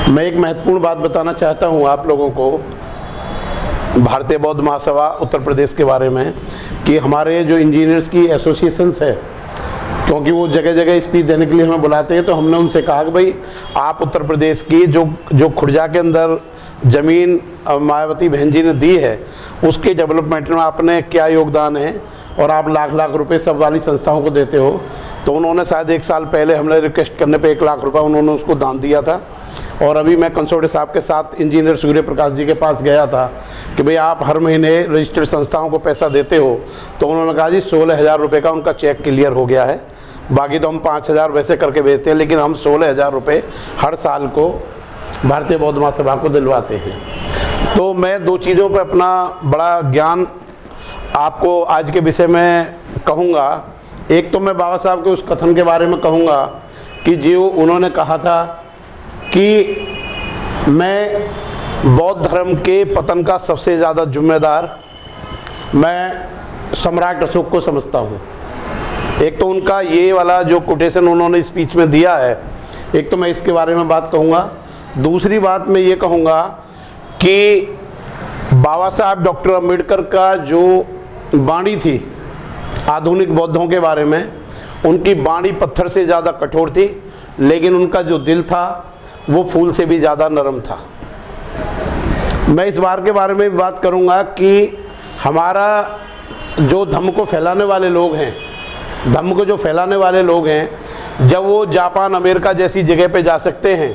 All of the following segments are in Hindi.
मैं एक महत्वपूर्ण बात बताना चाहता हूँ आप लोगों को भारतीय बौद्ध महासभा उत्तर प्रदेश के बारे में, कि हमारे जो इंजीनियर्स की एसोसिएशंस है, क्योंकि वो जगह जगह स्पीच देने के लिए हमें बुलाते हैं, तो हमने उनसे कहा कि भाई आप उत्तर प्रदेश की जो खुर्जा के अंदर ज़मीन मायावती बहन जी ने दी है, उसके डेवलपमेंट में आपने क्या योगदान है, और आप लाख लाख रुपए सब वाली संस्थाओं को देते हो। तो उन्होंने शायद 1 साल पहले हमने रिक्वेस्ट करने पे 1 लाख रुपए उन्होंने उसको दान दिया था। और अभी मैं कंसोर्टे साहब के साथ इंजीनियर सूर्य प्रकाश जी के पास गया था कि भाई आप हर महीने रजिस्टर्ड संस्थाओं को पैसा देते हो, तो उन्होंने कहा जी 16,000 रुपये का उनका चेक क्लियर हो गया है, बाकी तो हम 5,000 वैसे करके भेजते हैं, लेकिन हम 16,000 रुपये हर साल को भारतीय बौद्ध महासभा को दिलवाते हैं। तो मैं 2 चीज़ों पर अपना बड़ा ज्ञान आपको आज के विषय में कहूँगा। एक तो मैं बाबा साहब के उस कथन के बारे में कहूँगा कि जो उन्होंने कहा था कि मैं बौद्ध धर्म के पतन का सबसे ज़्यादा जिम्मेदार मैं सम्राट अशोक को समझता हूँ। एक तो उनका ये वाला जो कोटेशन उन्होंने स्पीच में दिया है, एक तो मैं इसके बारे में बात कहूँगा। दूसरी बात मैं ये कहूँगा कि बाबा साहब डॉक्टर अम्बेडकर का जो वाणी थी आधुनिक बौद्धों के बारे में, उनकी वाणी पत्थर से ज़्यादा कठोर थी, लेकिन उनका जो दिल था वो फूल से भी ज़्यादा नरम था। मैं इस बार के बारे में भी बात करूँगा कि हमारा जो धम्म को फैलाने वाले लोग हैं, धम्म को जो फैलाने वाले लोग हैं, जब वो जापान अमेरिका जैसी जगह पे जा सकते हैं,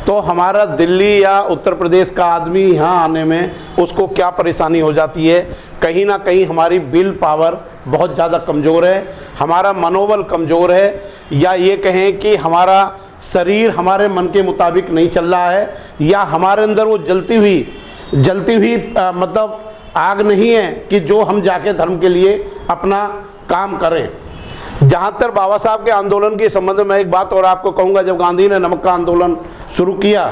तो हमारा दिल्ली या उत्तर प्रदेश का आदमी यहाँ आने में उसको क्या परेशानी हो जाती है। कहीं ना कहीं हमारी विल पावर बहुत ज़्यादा कमज़ोर है, हमारा मनोबल कमज़ोर है, या ये कहें कि हमारा शरीर हमारे मन के मुताबिक नहीं चल रहा है, या हमारे अंदर वो जलती हुई मतलब आग नहीं है कि जो हम जाके धर्म के लिए अपना काम करें। जहाँ तक बाबा साहब के आंदोलन के संबंध में एक बात और आपको कहूँगा, जब गांधी ने नमक का आंदोलन शुरू किया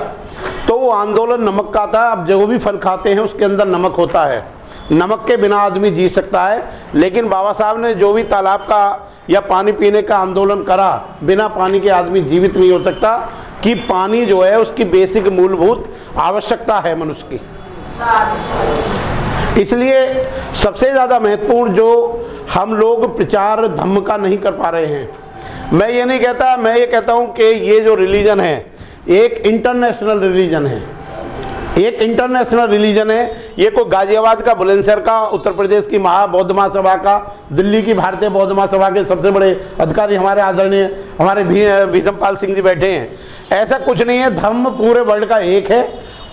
तो वो आंदोलन नमक का था। अब जो भी फल खाते हैं उसके अंदर नमक होता है, नमक के बिना आदमी जी सकता है, लेकिन बाबा साहब ने जो भी तालाब का या पानी पीने का आंदोलन करा, बिना पानी के आदमी जीवित नहीं हो सकता, कि पानी जो है उसकी बेसिक मूलभूत आवश्यकता है मनुष्य की। इसलिए सबसे ज़्यादा महत्वपूर्ण जो हम लोग प्रचार धम्म का नहीं कर पा रहे हैं। मैं ये नहीं कहता, मैं ये कहता हूँ कि ये जो रिलीजन है एक इंटरनेशनल रिलीजन है, एक इंटरनेशनल रिलीजन है। ये कोई गाजियाबाद का, बुलंदशहर का, उत्तर प्रदेश की बौद्ध महासभा का, दिल्ली की भारतीय बौद्ध महासभा के सबसे बड़े अधिकारी हमारे आदरणीय हमारे भीष्मपाल सिंह जी बैठे हैं, ऐसा कुछ नहीं है। धर्म पूरे वर्ल्ड का एक है,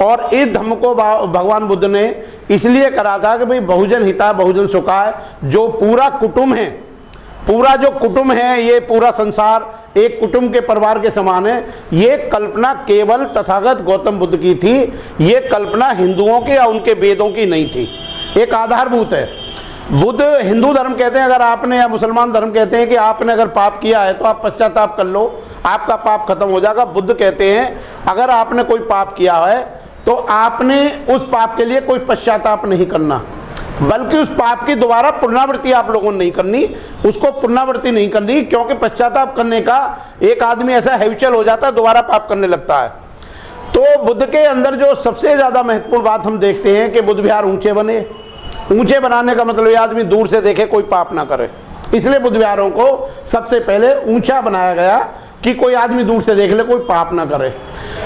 और इस धर्म को भगवान बुद्ध ने इसलिए करा था कि भाई बहुजन हिताय बहुजन सुखाय। जो पूरा कुटुंब है, पूरा जो कुटुंब है, ये पूरा संसार एक कुटुंब के परिवार के समान है। ये कल्पना केवल तथागत गौतम बुद्ध की थी, ये कल्पना हिंदुओं के या उनके वेदों की नहीं थी, एक आधारभूत है। बुद्ध हिंदू धर्म कहते हैं अगर आपने, या मुसलमान धर्म कहते हैं कि आपने अगर पाप किया है तो आप पश्चाताप कर लो, आपका पाप खत्म हो जाएगा। बुद्ध कहते हैं अगर आपने कोई पाप किया है तो आपने उस पाप के लिए कोई पश्चाताप नहीं करना, बल्कि उस पाप की दोबारा पुनरावृत्ति आप लोगों ने नहीं करनी, उसको पुनरावृत्ति नहीं करनी, क्योंकि पश्चाताप करने का एक आदमी ऐसा हैबिचुअल हो जाता है, दोबारा पाप करने लगता है। तो बुद्ध के अंदर जो सबसे ज़्यादा महत्वपूर्ण बात हम देखते हैं कि बुद्ध विहार ऊंचे बने। ऊंचे बनाने का मतलब ये आदमी दूर से देखे, कोई पाप ना करे, इसलिए बुद्ध विहारों को सबसे पहले ऊंचा बनाया गया कि कोई आदमी दूर से देख ले, कोई पाप ना करे।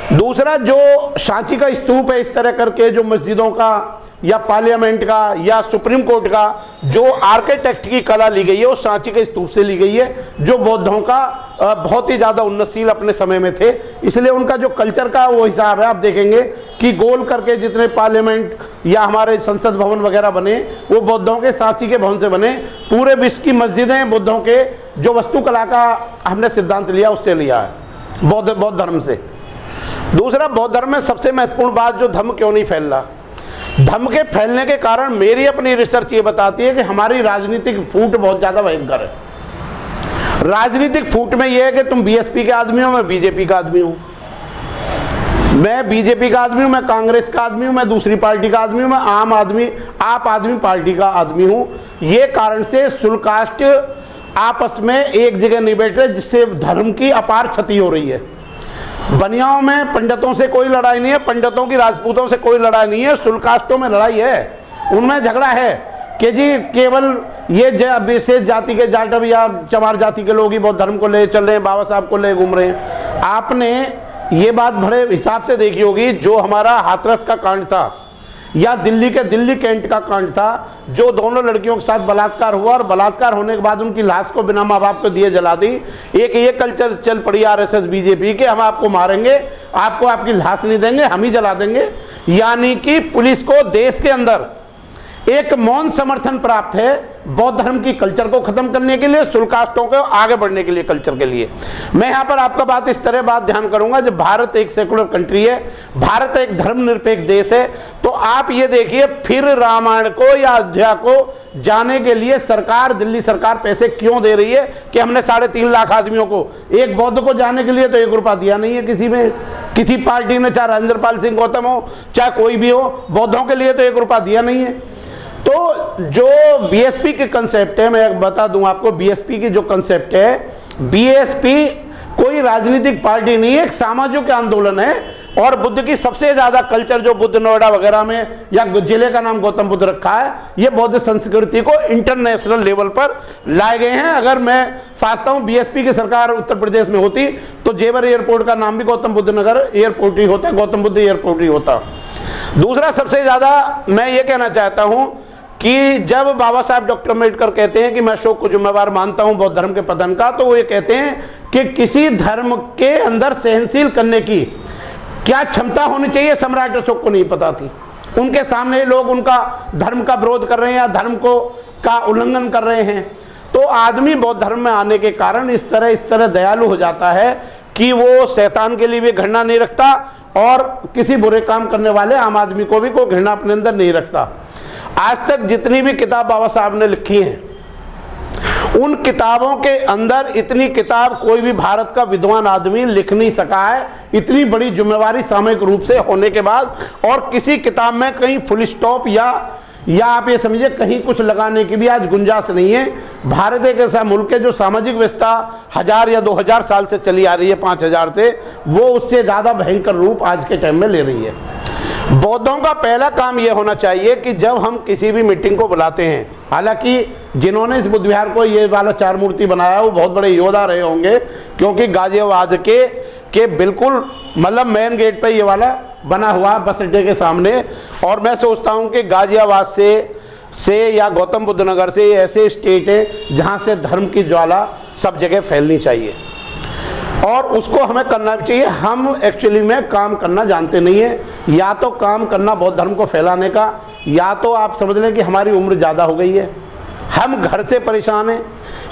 दूसरा, जो सांची का स्तूप है, इस तरह करके जो मस्जिदों का या पार्लियामेंट का या सुप्रीम कोर्ट का जो आर्किटेक्ट की कला ली गई है, वो सांची के स्तूप से ली गई है, जो बौद्धों का बहुत ही ज़्यादा उन्नतशील अपने समय में थे। इसलिए उनका जो कल्चर का वो हिसाब है, आप देखेंगे कि गोल करके जितने पार्लियामेंट या हमारे संसद भवन वगैरह बने, वो बौद्धों के सांची के भवन से बने। पूरे विश्व की मस्जिदें बौद्धों के जो वास्तुकला का हमने सिद्धांत लिया उससे लिया है, बौद्ध धर्म से। दूसरा, बौद्ध धर्म में सबसे महत्वपूर्ण बात, जो धर्म क्यों नहीं फैल रहा, धर्म के फैलने के कारण मेरी अपनी रिसर्च ये बताती है कि हमारी राजनीतिक फूट बहुत ज्यादा भयंकर है। राजनीतिक फूट में ये है कि तुम बीएसपी के आदमी हो, मैं बीजेपी का आदमी हूं, मैं बीजेपी का आदमी हूं, मैं कांग्रेस का आदमी हूं, मैं दूसरी पार्टी का आदमी हूं, मैं आप आदमी पार्टी का आदमी हूं। ये कारण से शुल्कास्ट आपस में एक जगह नहीं बैठ रहे, जिससे धर्म की अपार क्षति हो रही है। बनियाओं में पंडितों से कोई लड़ाई नहीं है, पंडितों की राजपूतों से कोई लड़ाई नहीं है, शुल्कास्टों में लड़ाई है, उनमें झगड़ा है कि जी केवल ये विशेष जाति के जाटव या चमार जाति के लोग ही बौद्ध धर्म को ले चल रहे हैं, बाबा साहब को ले घूम रहे हैं। आपने ये बात बड़े हिसाब से देखी होगी, जो हमारा हाथरस का कांड था या दिल्ली के दिल्ली कैंट का कांड था, जो दोनों लड़कियों के साथ बलात्कार हुआ और बलात्कार होने के बाद उनकी लाश को बिना माँ बाप को दिए जला दी। एक ये कल्चर चल पड़ी आरएसएस बीजेपी के, हम आपको मारेंगे, आपको आपकी लाश नहीं देंगे, हम ही जला देंगे। यानी कि पुलिस को देश के अंदर एक मौन समर्थन प्राप्त है बौद्ध धर्म की कल्चर को खत्म करने के लिए, शुल्कास्टों को आगे बढ़ने के लिए, कल्चर के लिए। मैं यहाँ पर आपका बात इस तरह बात ध्यान करूंगा, जब भारत एक सेकुलर कंट्री है, भारत एक धर्मनिरपेक्ष देश है, तो आप ये देखिए फिर रामायण को या अयोध्या को जाने के लिए सरकार, दिल्ली सरकार पैसे क्यों दे रही है कि हमने 3.5 लाख आदमियों को, एक बौद्ध को जाने के लिए तो 1 रुपया दिया नहीं है किसी में, किसी पार्टी ने, चाहे राजेंद्र सिंह गौतम हो चाहे कोई भी हो, बौद्धों के लिए तो 1 रुपया दिया नहीं है। तो जो बीएसपी की कंसेप्ट है, मैं बता दूं आपको, बीएसपी की जो कंसेप्ट है, बीएसपी कोई राजनीतिक पार्टी नहीं है, एक सामाजिक आंदोलन है। और बुद्ध की सबसे ज्यादा कल्चर जो बुद्ध नोएडा वगैरह में, या जिले का नाम गौतम बुद्ध रखा है, ये बौद्ध संस्कृति को इंटरनेशनल लेवल पर लाए गए हैं। अगर मैं सोचता हूं बीएसपी की सरकार उत्तर प्रदेश में होती तो जेवर एयरपोर्ट का नाम भी गौतम बुद्ध नगर एयरपोर्ट ही होता, गौतम बुद्ध एयरपोर्ट ही होता। दूसरा सबसे ज्यादा मैं ये कहना चाहता हूं कि जब बाबा साहब डॉक्टर अम्बेडकर कहते हैं कि मैं अशोक को जिम्मेवार मानता हूं बौद्ध धर्म के पतन का, तो वो ये कहते हैं कि किसी धर्म के अंदर सहनशील करने की क्या क्षमता होनी चाहिए, सम्राट अशोक को नहीं पता थी। उनके सामने लोग उनका धर्म का विरोध कर रहे हैं या धर्म को का उल्लंघन कर रहे हैं, तो आदमी बौद्ध धर्म में आने के कारण इस तरह दयालु हो जाता है कि वो शैतान के लिए भी घृणा नहीं रखता और किसी बुरे काम करने वाले आम आदमी को भी कोई घृणा अपने अंदर नहीं रखता। आज तक जितनी भी किताब बाबा साहब ने लिखी हैं, उन किताबों के अंदर इतनी किताब कोई भी भारत का विद्वान आदमी लिख नहीं सका है, इतनी बड़ी जिम्मेवारी सामूहिक रूप से होने के बाद। और किसी किताब में कहीं फुल स्टॉप या आप ये समझिए कहीं कुछ लगाने की भी आज गुंजाइश नहीं है। भारत एक ऐसा मुल्क है जो सामाजिक व्यवस्था 1000 या 2000 साल से चली आ रही है, 5000 से, वो उससे ज्यादा भयंकर रूप आज के टाइम में ले रही है। बौद्धों का पहला काम यह होना चाहिए कि जब हम किसी भी मीटिंग को बुलाते हैं, हालांकि जिन्होंने इस बुद्ध विहार को ये वाला 4 मूर्ति बनाया वो बहुत बड़े योद्धा रहे होंगे, क्योंकि गाजियाबाद के बिल्कुल मतलब मेन गेट पे ये वाला बना हुआ बस अड्डे के सामने। और मैं सोचता हूँ कि गाजियाबाद से या गौतम बुद्ध नगर से ऐसे स्टेट है जहाँ से धर्म की ज्वाला सब जगह फैलनी चाहिए और उसको हमें करना चाहिए। हम एक्चुअली में काम करना जानते नहीं है, या तो काम करना बौद्ध धर्म को फैलाने का, या तो आप समझ लें कि हमारी उम्र ज़्यादा हो गई है, हम घर से परेशान हैं,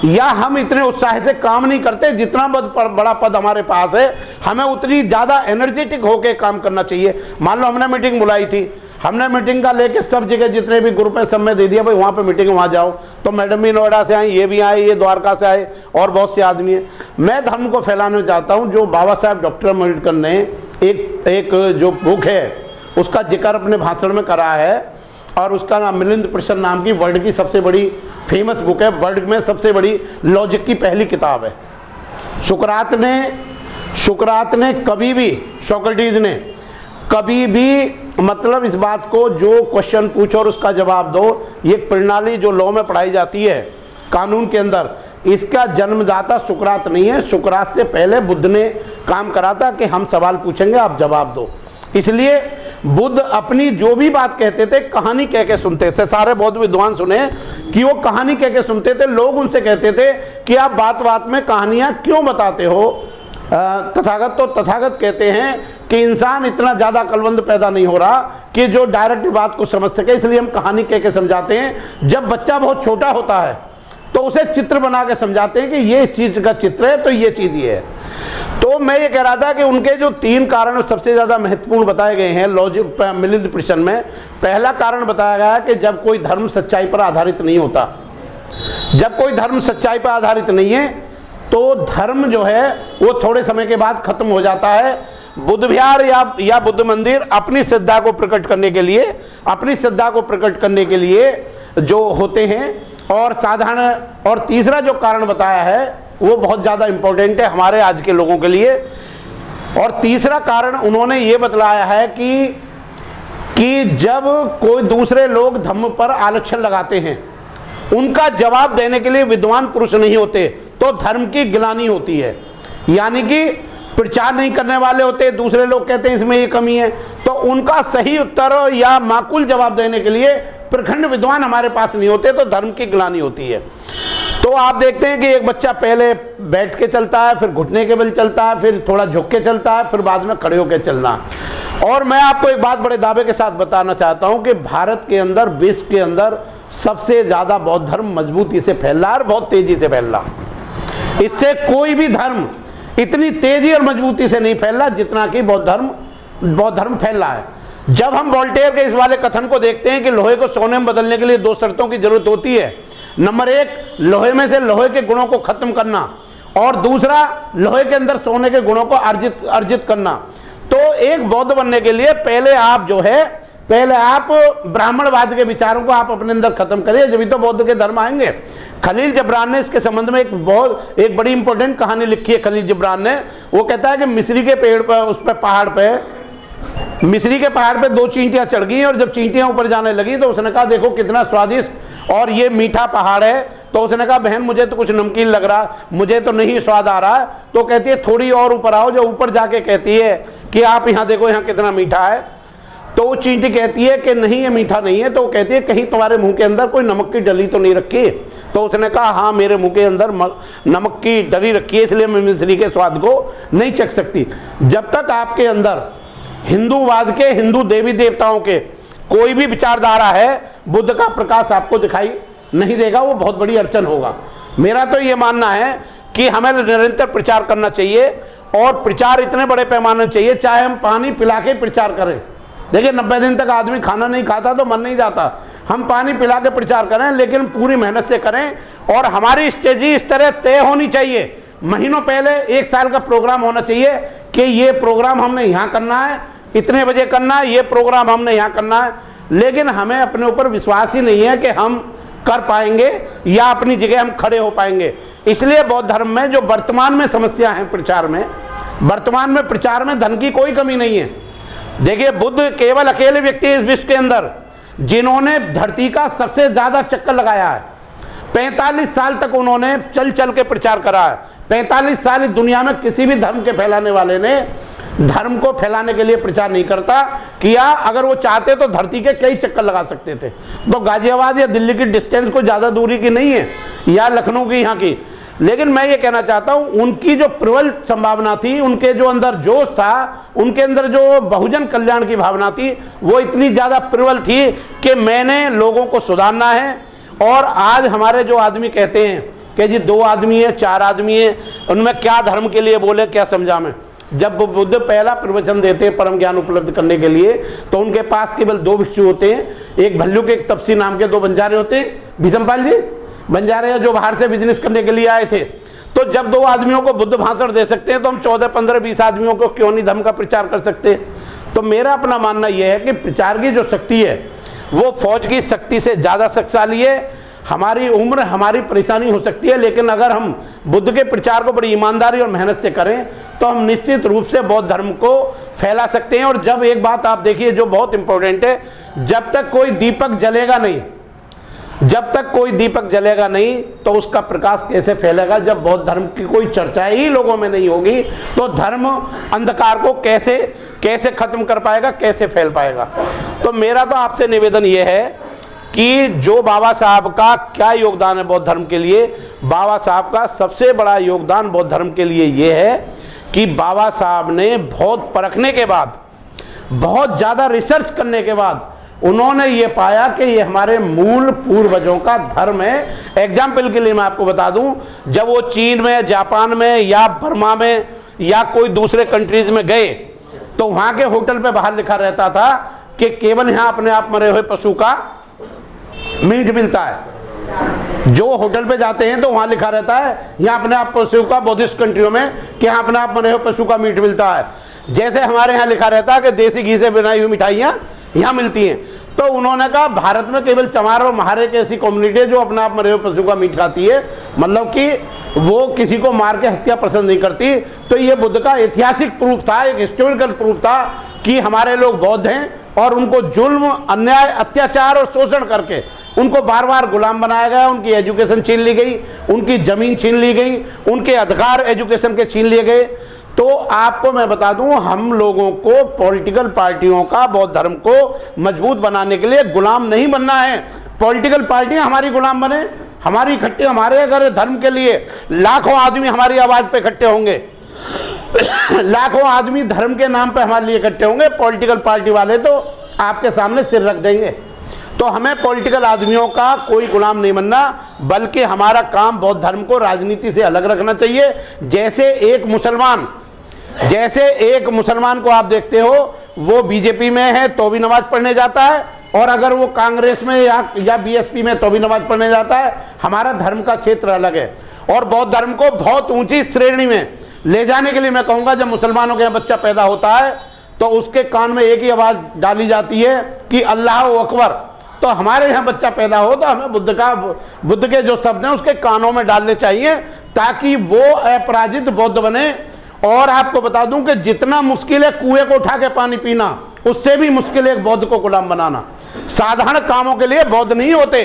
या हम इतने उत्साह से काम नहीं करते। जितना बड़ा पद हमारे पास है, हमें उतनी ज़्यादा एनर्जेटिक होकर काम करना चाहिए। मान लो हमने मीटिंग बुलाई थी, हमने मीटिंग का लेके सब जगह जितने भी ग्रुप है सब में दे दिया, भाई वहाँ पे मीटिंग, वहाँ जाओ। तो मैडम भी नोएडा से आई, ये भी आए, ये द्वारका से आए और बहुत से आदमी हैं। मैं धर्म को फैलाना चाहता हूँ। जो बाबा साहब डॉक्टर अम्बेडकर ने एक जो बुक है उसका जिक्र अपने भाषण में करा है, और उसका नाम मिलिंद प्रश्न नाम की वर्ल्ड की सबसे बड़ी फेमस बुक है, वर्ल्ड में सबसे बड़ी लॉजिक की पहली किताब है। सुकरात ने कभी भी, सोक्रेटिस ने कभी भी मतलब इस बात को जो क्वेश्चन पूछो और उसका जवाब दो, ये प्रणाली जो लॉ में पढ़ाई जाती है कानून के अंदर, इसका जन्मदाता सुकरात नहीं है। सुकरात से पहले बुद्ध ने काम करा था कि हम सवाल पूछेंगे आप जवाब दो। इसलिए बुद्ध अपनी जो भी बात कहते थे कहानी कह के सुनते थे। सारे बौद्ध विद्वान सुने कि वो कहानी कह के सुनते थे। लोग उनसे कहते थे कि आप बात बात में कहानियां क्यों बताते हो। तथागत कहते हैं कि इंसान इतना ज़्यादा अक्लमंद पैदा नहीं हो रहा कि जो डायरेक्ट बात को समझ सके, इसलिए हम कहानी कह के समझाते हैं। जब बच्चा बहुत छोटा होता है तो उसे चित्र बना के समझाते हैं कि ये इस चीज़ का चित्र है तो ये चीज़ ये है। तो मैं ये कह रहा था कि उनके जो 3 कारण सबसे ज़्यादा महत्वपूर्ण बताए गए हैं लॉजिक मिलिंद प्रश्न में। पहला कारण बताया गया कि जब कोई धर्म सच्चाई पर आधारित नहीं होता, जब कोई धर्म सच्चाई पर आधारित नहीं है तो धर्म जो है वो थोड़े समय के बाद खत्म हो जाता है। बुद्ध विहार या बुद्ध मंदिर अपनी श्रद्धा को प्रकट करने के लिए जो होते हैं, और साधारण। और तीसरा जो कारण बताया है वो बहुत ज़्यादा इम्पोर्टेंट है हमारे आज के लोगों के लिए और तीसरा कारण उन्होंने ये बतलाया है कि जब कोई दूसरे लोग धम्म पर आलक्ष्य लगाते हैं, उनका जवाब देने के लिए विद्वान पुरुष नहीं होते, तो धर्म की गिलानी होती है। यानी कि प्रचार नहीं करने वाले होते, दूसरे लोग कहते हैं इसमें ये कमी है, तो उनका सही उत्तर या माकूल जवाब देने के लिए प्रखंड विद्वान हमारे पास नहीं होते, तो धर्म की गिलानी होती है। तो आप देखते हैं कि एक बच्चा पहले बैठ के चलता है, फिर घुटने के बल चलता है, फिर थोड़ा झुक के चलता है, फिर बाद में खड़े होकर चलना। और मैं आपको एक बात बड़े दावे के साथ बताना चाहता हूं कि भारत के अंदर, विश्व के अंदर सबसे ज्यादा बौद्ध धर्म मजबूती से फैल रहा है और बहुत तेजी से फैल रहा। इससे कोई भी धर्म इतनी तेजी और मजबूती से नहीं फैल रहा जितना कि बौद्ध धर्म फैल रहा है। जब हम वोल्टेयर के इस वाले कथन को देखते हैं कि लोहे को सोने में बदलने के लिए 2 शर्तों की जरूरत होती है, नंबर 1 लोहे में से लोहे के गुणों को खत्म करना, और दूसरा लोहे के अंदर सोने के गुणों को अर्जित करना। तो एक बौद्ध बनने के लिए पहले आप ब्राह्मणवाद के विचारों को आप अपने अंदर खत्म करिए, जब तो बौद्ध के धर्म आएंगे। खलील जिब्रान ने इसके संबंध में एक बड़ी इंपॉर्टेंट कहानी लिखी है खलील जिब्रान ने। वो कहता है कि मिस्री के पेड़ पर, उस पर मिस्री के पहाड़ पे 2 चींटियां चढ़ गई, और जब चींटियां ऊपर जाने लगी तो उसने कहा देखो कितना स्वादिष्ट और ये मीठा पहाड़ है। तो उसने कहा बहन मुझे तो कुछ नमकीन लग रहा, मुझे तो नहीं स्वाद आ रहा। तो कहती है थोड़ी और ऊपर आओ। जो ऊपर जाके कहती है कि आप यहाँ देखो यहाँ कितना मीठा है। तो वो चींटी कहती है कि नहीं ये मीठा नहीं है। तो वो कहती है कहीं तुम्हारे मुंह के अंदर कोई नमक की डली तो नहीं रखी। तो उसने कहा हाँ मेरे मुंह के अंदर नमक की डली रखी है, इसलिए मैं मिस्री के स्वाद को नहीं चख सकती। जब तक आपके अंदर हिंदूवाद के, हिंदू देवी देवताओं के कोई भी विचारधारा है, बुद्ध का प्रकाश आपको दिखाई नहीं देगा, वो बहुत बड़ी अड़चन होगा। मेरा तो ये मानना है कि हमें निरंतर प्रचार करना चाहिए, और प्रचार इतने बड़े पैमाने चाहिए, चाहे हम पानी पिला के प्रचार करें। देखिए 90 दिन तक आदमी खाना नहीं खाता तो मन नहीं जाता, हम पानी पिला के प्रचार करें, लेकिन पूरी मेहनत से करें। और हमारी स्ट्रेटजी इस तरह तय होनी चाहिए, महीनों पहले 1 साल का प्रोग्राम होना चाहिए कि ये प्रोग्राम हमने यहाँ करना है, इतने बजे करना है, ये प्रोग्राम हमने यहाँ करना है। लेकिन हमें अपने ऊपर विश्वास ही नहीं है कि हम कर पाएंगे या अपनी जगह हम खड़े हो पाएंगे। इसलिए बौद्ध धर्म में जो वर्तमान में समस्या है प्रचार में, वर्तमान में प्रचार में धन की कोई कमी नहीं है। देखिए बुद्ध केवल अकेले व्यक्ति इस विश्व के अंदर जिन्होंने धरती का सबसे ज्यादा चक्कर लगाया है। 45 साल तक उन्होंने चल चल के प्रचार करा है। 45 साल इस दुनिया में किसी भी धर्म के फैलाने वाले ने धर्म को फैलाने के लिए प्रचार नहीं करता किया। अगर वो चाहते तो धरती के कई चक्कर लगा सकते थे। तो गाजियाबाद या दिल्ली की डिस्टेंस कोई ज़्यादा दूरी की नहीं है, या लखनऊ की यहाँ की। लेकिन मैं ये कहना चाहता हूँ उनकी जो प्रबल संभावना थी, उनके जो अंदर जोश था, उनके अंदर जो बहुजन कल्याण की भावना थी, वो इतनी ज़्यादा प्रबल थी कि मैंने लोगों को सुधारना है। और आज हमारे जो आदमी कहते हैं कि जी 2 आदमी है, 4 आदमी है, उनमें क्या धर्म के लिए बोले, क्या समझा मैं। जब बुद्ध पहला प्रवचन देते हैं परम ज्ञान उपलब्ध करने के लिए, तो उनके पास केवल 2 भिक्षु होते हैं, एक भल्लुक, एक तपसी नाम के 2 बंजारे होते हैं। भीषमपाल जी बंजारे जो बाहर से बिजनेस करने के लिए आए थे। तो जब 2 आदमियों को बुद्ध भाषण दे सकते हैं, तो हम 14, 15, 20 आदमियों को क्यों नहीं धर्म का प्रचार कर सकते। तो मेरा अपना मानना यह है कि प्रचार की जो शक्ति है वो फौज की शक्ति से ज़्यादा शक्तिशाली है। हमारी उम्र, हमारी परेशानी हो सकती है, लेकिन अगर हम बुद्ध के प्रचार को बड़ी ईमानदारी और मेहनत से करें तो हम निश्चित रूप से बौद्ध धर्म को फैला सकते हैं। और जब एक बात आप देखिए जो बहुत इंपॉर्टेंट है, जब तक कोई दीपक जलेगा नहीं, जब तक कोई दीपक जलेगा नहीं तो उसका प्रकाश कैसे फैलेगा। जब बौद्ध धर्म की कोई चर्चा ही लोगों में नहीं होगी तो धर्म अंधकार को कैसे खत्म कर पाएगा, कैसे फैल पाएगा। तो मेरा तो आपसे निवेदन ये है कि जो बाबा साहब का क्या योगदान है बौद्ध धर्म के लिए, बाबा साहब का सबसे बड़ा योगदान बौद्ध धर्म के लिए ये है कि बाबा साहब ने बहुत परखने के बाद, बहुत ज़्यादा रिसर्च करने के बाद उन्होंने ये पाया कि ये हमारे मूल पूर्वजों का धर्म है। एग्जाम्पल के लिए मैं आपको बता दूं, जब वो चीन में, जापान में या बर्मा में या कोई दूसरे कंट्रीज में गए तो वहाँ के होटल पे बाहर लिखा रहता था कि केवल यहाँ अपने आप मरे हुए पशु का मीट मिलता है। जो होटल पे जाते हैं तो वहाँ लिखा रहता है यहाँ अपने आप पशु का, बुद्धिस्ट कंट्रियों में, कि यहाँ अपने आप मरे हुए पशु का मीट मिलता है। जैसे हमारे यहाँ लिखा रहता है कि देसी घी से बनाई हुई मिठाइयाँ यहाँ मिलती हैं। तो उन्होंने कहा भारत में केवल चमार और महारे की ऐसी कम्युनिटी है जो अपने आप मरे हुए पशु का मीट खाती है, मतलब कि वो किसी को मार के हत्या पसंद नहीं करती। तो ये बुद्ध का ऐतिहासिक प्रूफ था, एक हिस्टोरिकल प्रूफ था कि हमारे लोग बौद्ध हैं और उनको जुल्म, अन्याय, अत्याचार और शोषण करके उनको बार बार गुलाम बनाया गया, उनकी एजुकेशन छीन ली गई, उनकी जमीन छीन ली गई, उनके अधिकार एजुकेशन के छीन लिए गए। तो आपको मैं बता दूं, हम लोगों को पॉलिटिकल पार्टियों का बौद्ध धर्म को मजबूत बनाने के लिए गुलाम नहीं बनना है। पॉलिटिकल पार्टियां हमारी गुलाम बने, हमारी इकट्ठे, हमारे अगर धर्म के लिए लाखों आदमी हमारी आवाज पे इकट्ठे होंगे, लाखों आदमी धर्म के नाम पे हमारे लिए इकट्ठे होंगे, पॉलिटिकल पार्टी वाले तो आपके सामने सिर रख देंगे। तो हमें पॉलिटिकल आदमियों का कोई गुलाम नहीं बनना, बल्कि हमारा काम बौद्ध धर्म को राजनीति से अलग रखना चाहिए। जैसे एक मुसलमान को आप देखते हो, वो बीजेपी में है तो भी नमाज पढ़ने जाता है, और अगर वो कांग्रेस में या बीएसपी में तो भी नमाज पढ़ने जाता है। हमारा धर्म का क्षेत्र अलग है, और बौद्ध धर्म को बहुत ऊंची श्रेणी में ले जाने के लिए मैं कहूँगा, जब मुसलमानों के यहाँ बच्चा पैदा होता है तो उसके कान में एक ही आवाज़ डाली जाती है कि अल्लाह अकबर। तो हमारे यहाँ बच्चा पैदा हो तो हमें बुद्ध के जो शब्द हैं उसके कानों में डालने चाहिए, ताकि वो अपराजित बौद्ध बने। और आपको बता दूं कि जितना मुश्किल है कुएं को उठा के पानी पीना, उससे भी मुश्किल है एक बौद्ध को गुलाम बनाना। साधारण कामों के लिए बौद्ध नहीं होते,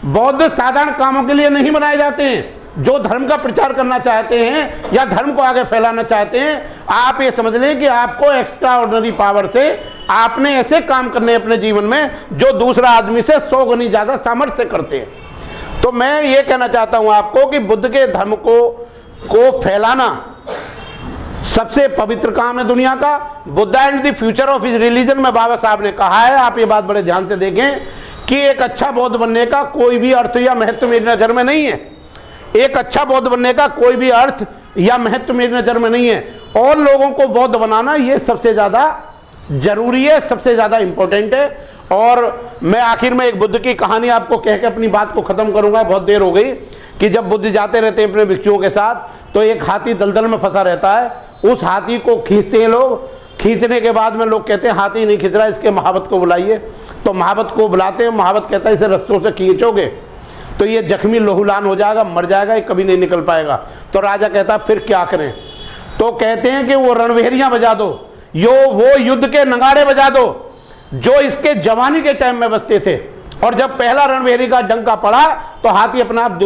बौद्ध साधारण कामों के लिए नहीं बनाए जाते हैं। जो धर्म का प्रचार करना चाहते हैं या धर्म को आगे फैलाना चाहते हैं, आप ये समझ लें कि आपको एक्स्ट्रा ऑर्डिनरी पावर से आपने ऐसे काम करने अपने जीवन में जो दूसरा आदमी से 100 गुनी ज्यादा सामर्थ्य से करते हैं। तो मैं ये कहना चाहता हूं आपको कि बुद्ध के धर्म को फैलाना सबसे पवित्र काम है दुनिया का। Buddha and the future of his religion में बाबा साहब ने कहा है, आप ये बात बड़े ध्यान से देखें, कि एक अच्छा बौद्ध बनने का कोई भी अर्थ या महत्व मेरी नजर में नहीं है। एक अच्छा बौद्ध बनने का कोई भी अर्थ या महत्व मेरी नजर में नहीं है, और लोगों को बौद्ध बनाना ये सबसे ज्यादा जरूरी है, सबसे ज्यादा इंपॉर्टेंट है। और मैं आखिर में एक बुद्ध की कहानी आपको कह के अपनी बात को खत्म करूंगा, बहुत देर हो गई। कि जब बुद्ध जाते रहते हैं अपने भिक्षुओं के साथ, तो एक हाथी दलदल में फंसा रहता है, उस हाथी को खींचते हैं लोग। खींचने के बाद में लोग कहते हैं हाथी नहीं खींच रहा, इसके महावत को बुलाइए। तो महावत को बुलाते हैं, महावत कहता है इसे रस्सों से खींचोगे तो ये जख्मी लोहुलान हो जाएगा, मर जाएगा, ये कभी नहीं निकल पाएगा। तो राजा कहता फिर क्या करें? तो कहते हैं कि वो रणभेरियां बजा दो, वो युद्ध के नगाड़े बजा दो जो इसके जवानी के टाइम में बजते थे। और जब पहला रणभेरी का डंका पड़ा तो हाथी अपना आप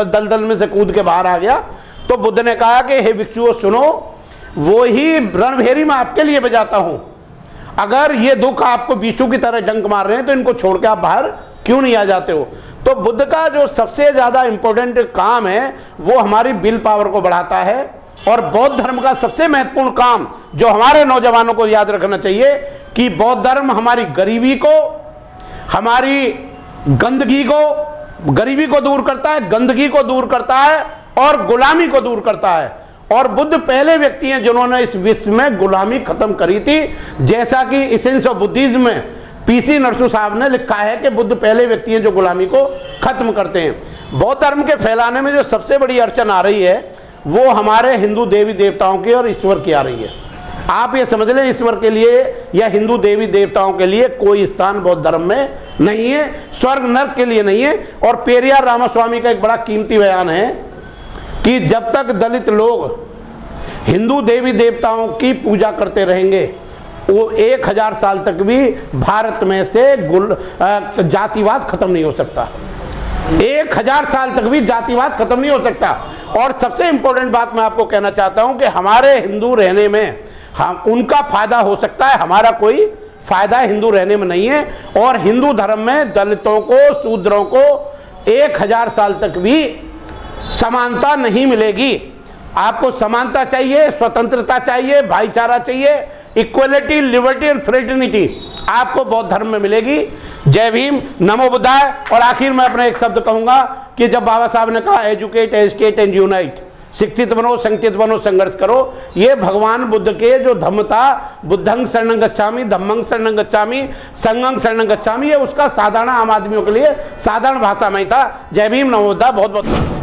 दलदल में से कूद के बाहर आ गया। तो बुद्ध ने कहा कि हे भिक्षुओं सुनो, वो ही रणभेरी मैं आपके लिए बजाता हूं। अगर ये दुख आपको बिच्छू की तरह डंक मार रहे हैं तो इनको छोड़ के आप बाहर क्यों नहीं आ जाते हो? तो बुद्ध का जो सबसे ज्यादा इंपॉर्टेंट काम है वो हमारी विल पावर को बढ़ाता है। और बौद्ध धर्म का सबसे महत्वपूर्ण काम जो हमारे नौजवानों को याद रखना चाहिए कि बौद्ध धर्म हमारी गरीबी को, हमारी गरीबी को दूर करता है, गंदगी को दूर करता है और गुलामी को दूर करता है। और बुद्ध पहले व्यक्ति हैं जिन्होंने इस विश्व में गुलामी खत्म करी थी। जैसा कि एसेंस ऑफ बुद्धिज्म में पीसी नरसू साहब ने लिखा है कि बुद्ध पहले व्यक्ति हैं जो गुलामी को खत्म करते हैं। बौद्ध धर्म के फैलाने में जो सबसे बड़ी अड़चन आ रही है वो हमारे हिंदू देवी देवताओं की और ईश्वर की आ रही है। आप ये समझ लें, ईश्वर के लिए या हिंदू देवी देवताओं के लिए कोई स्थान बौद्ध धर्म में नहीं है, स्वर्ग नर्क के लिए नहीं है। और पेरियार रामास्वामी का एक बड़ा कीमती बयान है कि जब तक दलित लोग हिंदू देवी देवताओं की पूजा करते रहेंगे वो 1000 साल तक भी भारत में से जातिवाद खत्म नहीं हो सकता। 1000 साल तक भी जातिवाद खत्म नहीं हो सकता। और सबसे इंपॉर्टेंट बात मैं आपको कहना चाहता हूं कि हमारे हिंदू रहने में हम उनका फायदा हो सकता है, हमारा कोई फायदा हिंदू रहने में नहीं है। और हिंदू धर्म में दलितों को, शूद्रों को 1000 साल तक भी समानता नहीं मिलेगी। आपको समानता चाहिए, स्वतंत्रता चाहिए, भाईचारा चाहिए, इक्वलिटी, लिबर्टी एंड फ्रेटर्निटी आपको बौद्ध धर्म में मिलेगी। जय भीम, नमो बुद्धाय। और आखिर में अपना एक शब्द कहूंगा कि जब बाबा साहब ने कहा एजुकेट, एजुकेट एंड यूनाइट, शिक्षित बनो, संगठित बनो, संघर्ष करो, ये भगवान बुद्ध के जो धम्म था, बुद्धं शरणं गच्छामि, धम्मं शरणं गच्छामि, संघं शरणं गच्छामि, ये उसका साधारण आम आदमियों के लिए साधारण भाषा में था। जय भीम, नमो बुद्धाय। बहुत बहुत